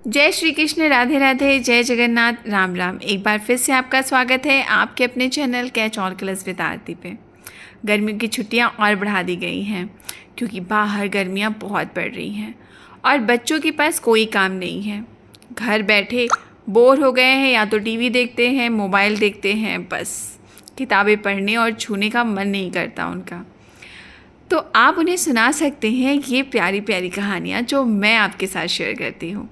जय श्री कृष्ण, राधे राधे, जय जगन्नाथ, राम राम। एक बार फिर से आपका स्वागत है आपके अपने channel catch all class with Aarti पे। गर्मियों की छुट्टियां और बढ़ा दी गई हैं क्योंकि बाहर गर्मियां बहुत बढ़ रही हैं और बच्चों के पास कोई काम नहीं है। घर बैठे बोर हो गए हैं, या तो टीवी देखते हैं, मोबाइल देखते हैं, बस किताबें पढ़ने और छूने का मन नहीं करता उनका। तो आप उन्हें सुना सकते हैं ये प्यारी प्यारी कहानियाँ जो मैं आपके साथ शेयर करती हूँ।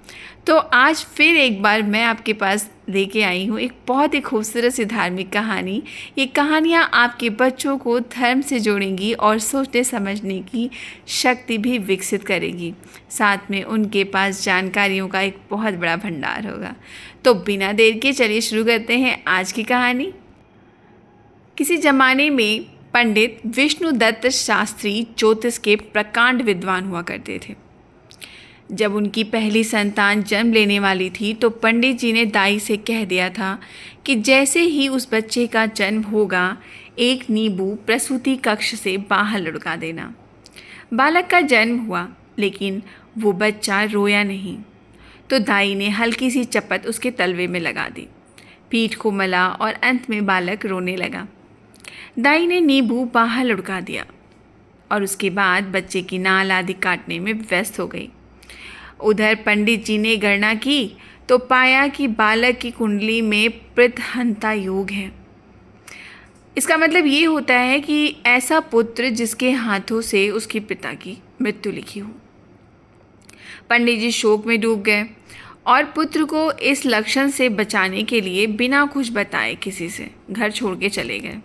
तो आज फिर एक बार मैं आपके पास लेके आई हूँ एक बहुत ही खूबसूरत सी धार्मिक कहानी। ये कहानियाँ आपके बच्चों को धर्म से जोड़ेंगी और सोचने समझने की शक्ति भी विकसित करेगी। साथ में उनके पास जानकारियों का एक बहुत बड़ा भंडार होगा। तो बिना देर के चलिए शुरू करते हैं आज की कहानी। किसी ज़माने में पंडित विष्णुदत्त शास्त्री ज्योतिष के प्रकांड विद्वान हुआ करते थे। जब उनकी पहली संतान जन्म लेने वाली थी तो पंडित जी ने दाई से कह दिया था कि जैसे ही उस बच्चे का जन्म होगा, एक नींबू प्रसूति कक्ष से बाहर लुढ़का देना। बालक का जन्म हुआ, लेकिन वो बच्चा रोया नहीं। तो दाई ने हल्की सी चपत उसके तलवे में लगा दी, पीठ को मला और अंत में बालक रोने लगा। दाई ने नींबू बाहर लुढ़का दिया और उसके बाद बच्चे की नाल आदि काटने में व्यस्त हो गई। उधर पंडित जी ने गणना की तो पाया कि बालक की कुंडली में प्रदहंता योग है। इसका मतलब ये होता है कि ऐसा पुत्र जिसके हाथों से उसके पिता की मृत्यु लिखी हो। पंडित जी शोक में डूब गए और पुत्र को इस लक्षण से बचाने के लिए बिना कुछ बताए किसी से घर छोड़ के चले गए।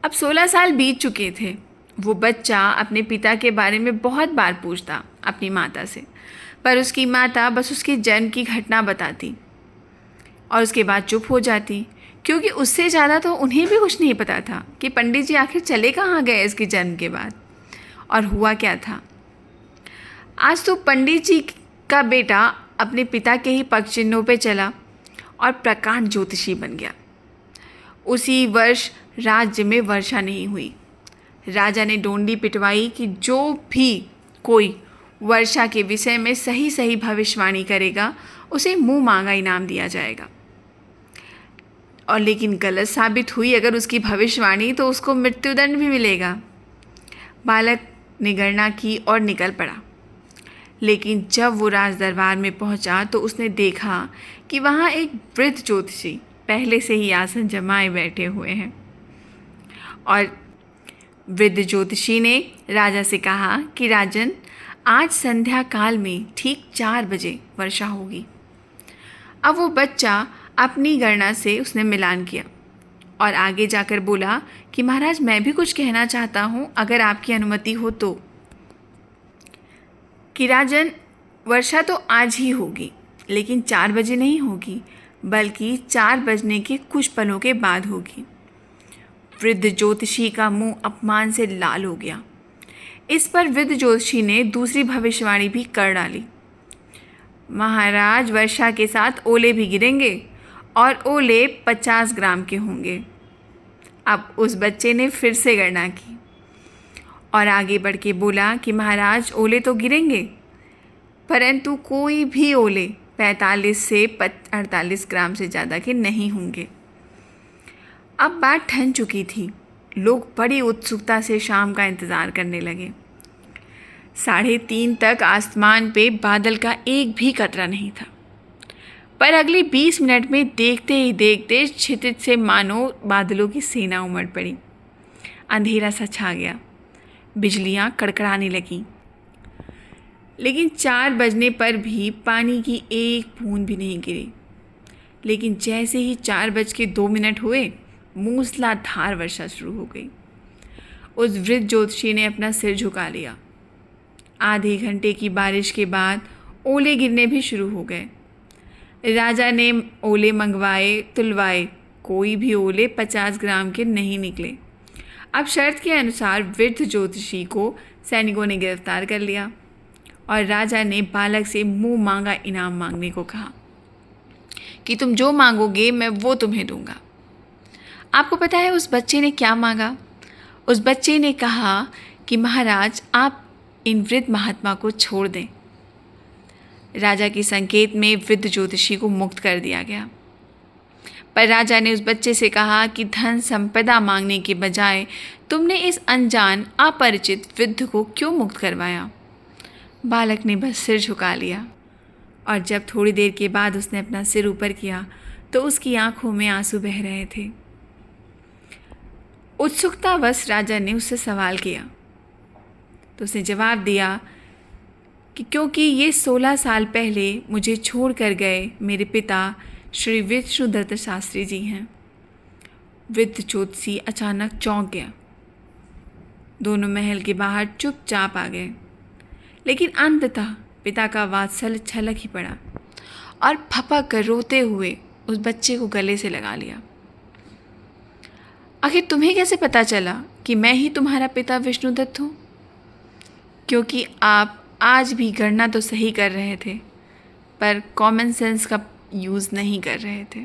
अब 16 साल बीत चुके थे। वो बच्चा अपने पिता के बारे में बहुत बार पूछता अपनी माता से, पर उसकी माता बस उसके जन्म की घटना बताती और उसके बाद चुप हो जाती, क्योंकि उससे ज़्यादा तो उन्हें भी कुछ नहीं पता था कि पंडित जी आखिर चले कहाँ गए इसके जन्म के बाद और हुआ क्या था। आज तो पंडित जी का बेटा अपने पिता के ही पग चिन्हों पे चला और प्रकांड ज्योतिषी बन गया। उसी वर्ष राज्य में वर्षा नहीं हुई। राजा ने डोंडी पिटवाई कि जो भी कोई वर्षा के विषय में सही सही भविष्यवाणी करेगा उसे मुंह मांगा इनाम दिया जाएगा। और लेकिन गलत साबित हुई अगर उसकी भविष्यवाणी तो उसको मृत्युदंड भी मिलेगा। बालक ने गणना की और निकल पड़ा, लेकिन जब वो राज दरबार में पहुंचा तो उसने देखा कि वहाँ एक वृद्ध ज्योतिषी पहले से ही आसन जमाए बैठे हुए हैं। और वृद्ध ज्योतिषी ने राजा से कहा कि राजन, आज संध्या काल में ठीक 4 बजे वर्षा होगी। अब वो बच्चा अपनी गणना से उसने मिलान किया और आगे जाकर बोला कि महाराज, मैं भी कुछ कहना चाहता हूँ, अगर आपकी अनुमति हो तो। कि राजन, वर्षा तो आज ही होगी, लेकिन 4 बजे नहीं होगी, बल्कि 4 बजने के कुछ पलों के बाद होगी। वृद्ध ज्योतिषी का मुंह अपमान से लाल हो गया। इस पर वृद्ध ज्योतिषी ने दूसरी भविष्यवाणी भी कर डाली। महाराज, वर्षा के साथ ओले भी गिरेंगे और ओले 50 ग्राम के होंगे। अब उस बच्चे ने फिर से गणना की और आगे बढ़ के बोला कि महाराज, ओले तो गिरेंगे, परंतु कोई भी ओले 45 से 48 ग्राम से ज़्यादा के नहीं होंगे। अब बात ठन चुकी थी। लोग बड़ी उत्सुकता से शाम का इंतज़ार करने लगे। 3:30 तक आसमान पे बादल का एक भी कतरा नहीं था, पर अगले 20 मिनट में देखते ही देखते क्षितिज से मानो बादलों की सेना उमड़ पड़ी। अंधेरा सा छा गया, बिजलियां कड़कड़ाने लगीं, लेकिन 4 बजने पर भी पानी की एक बूंद भी नहीं गिरी। लेकिन जैसे ही 4:02 हुए, मूसलाधार वर्षा शुरू हो गई। उस वृद्ध ज्योतिषी ने अपना सिर झुका लिया। आधे घंटे की बारिश के बाद ओले गिरने भी शुरू हो गए। राजा ने ओले मंगवाए, तुलवाए, कोई भी ओले 50 ग्राम के नहीं निकले। अब शर्त के अनुसार वृद्ध ज्योतिषी को सैनिकों ने गिरफ्तार कर लिया और राजा ने बालक से मुंह मांगा इनाम मांगने को कहा कि तुम जो मांगोगे मैं वो तुम्हें दूंगा। आपको पता है उस बच्चे ने क्या मांगा? उस बच्चे ने कहा कि महाराज, आप इन वृद्ध महात्मा को छोड़ दें। राजा के संकेत में वृद्ध ज्योतिषी को मुक्त कर दिया गया। पर राजा ने उस बच्चे से कहा कि धन संपदा मांगने के बजाय तुमने इस अनजान अपरिचित वृद्ध को क्यों मुक्त करवाया। बालक ने बस सिर झुका लिया और जब थोड़ी देर के बाद उसने अपना सिर ऊपर किया तो उसकी आंखों में आंसू बह रहे थे। उत्सुकतावश राजा ने उससे सवाल किया तो उसने जवाब दिया कि क्योंकि ये 16 साल पहले मुझे छोड़ कर गए मेरे पिता श्री विष्णुदत्त शास्त्री जी हैं। वृद्ध ज्योतिषी अचानक चौंक गया। दोनों महल के बाहर चुपचाप आ गए, लेकिन अंततः पिता का वात्सल्य छलक ही पड़ा और फपक कर रोते हुए उस बच्चे को गले से लगा लिया। आखिर तुम्हें कैसे पता चला कि मैं ही तुम्हारा पिता विष्णुदत्त हूँ? क्योंकि आप आज भी गणना तो सही कर रहे थे, पर कॉमन सेंस का यूज़ नहीं कर रहे थे।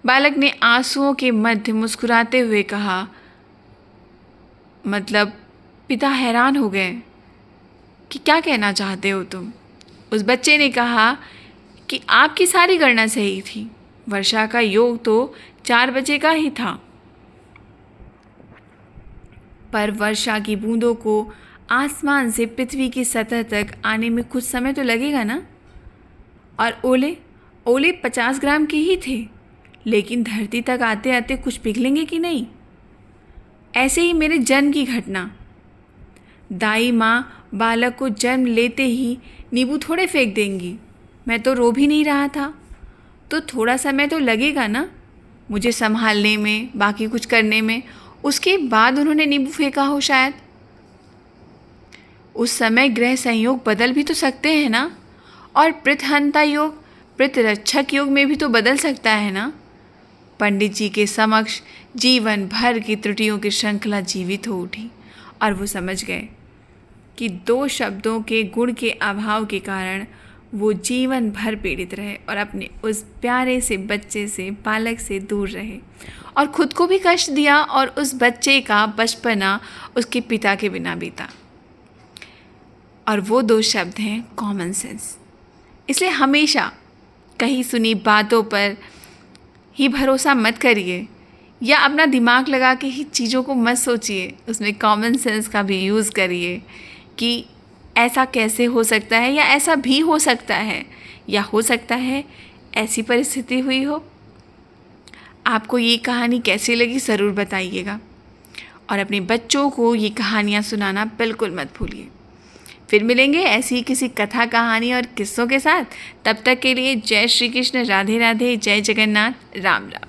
बालक ने आंसुओं के मध्य मुस्कुराते हुए कहा, मतलब? पिता हैरान हो गए कि क्या कहना चाहते हो तुम? उस बच्चे ने कहा कि आपकी सारी गणना सही थी। वर्षा का योग तो 4 बजे का ही था, पर वर्षा की बूंदों को आसमान से पृथ्वी की सतह तक आने में कुछ समय तो लगेगा ना। और ओले 50 ग्राम के ही थे, लेकिन धरती तक आते आते कुछ पिघलेंगे कि नहीं। ऐसे ही मेरे जन्म की घटना। दाई माँ बालक को जन्म लेते ही नींबू थोड़े फेंक देंगी। मैं तो रो भी नहीं रहा था, तो थोड़ा समय तो लगेगा ना मुझे संभालने में, बाकी कुछ करने में। उसके बाद उन्होंने नींबू फेंका हो शायद। उस समय ग्रह संयोग बदल भी तो सकते हैं ना, और प्रतहंता योग प्रतिरक्षक योग में भी तो बदल सकता है ना। पंडित जी के समक्ष जीवन भर की त्रुटियों की श्रृंखला जीवित हो उठी और वो समझ गए कि 2 शब्दों के गुण के अभाव के कारण वो जीवन भर पीड़ित रहे और अपने उस प्यारे से बच्चे से, बालक से दूर रहे और खुद को भी कष्ट दिया, और उस बच्चे का बचपना उसके पिता के बिना बीता। और वो 2 शब्द हैं कॉमन सेंस। इसलिए हमेशा कहीं सुनी बातों पर ही भरोसा मत करिए, या अपना दिमाग लगा के ही चीज़ों को मत सोचिए। उसमें कॉमन सेंस का भी यूज़ करिए कि ऐसा कैसे हो सकता है, या ऐसा भी हो सकता है, या हो सकता है ऐसी परिस्थिति हुई हो। आपको ये कहानी कैसी लगी ज़रूर बताइएगा, और अपने बच्चों को ये कहानियाँ सुनाना बिल्कुल मत भूलिए। फिर मिलेंगे ऐसी किसी कथा, कहानी और किस्सों के साथ। तब तक के लिए जय श्री कृष्ण, राधे राधे, जय जगन्नाथ, राम राम।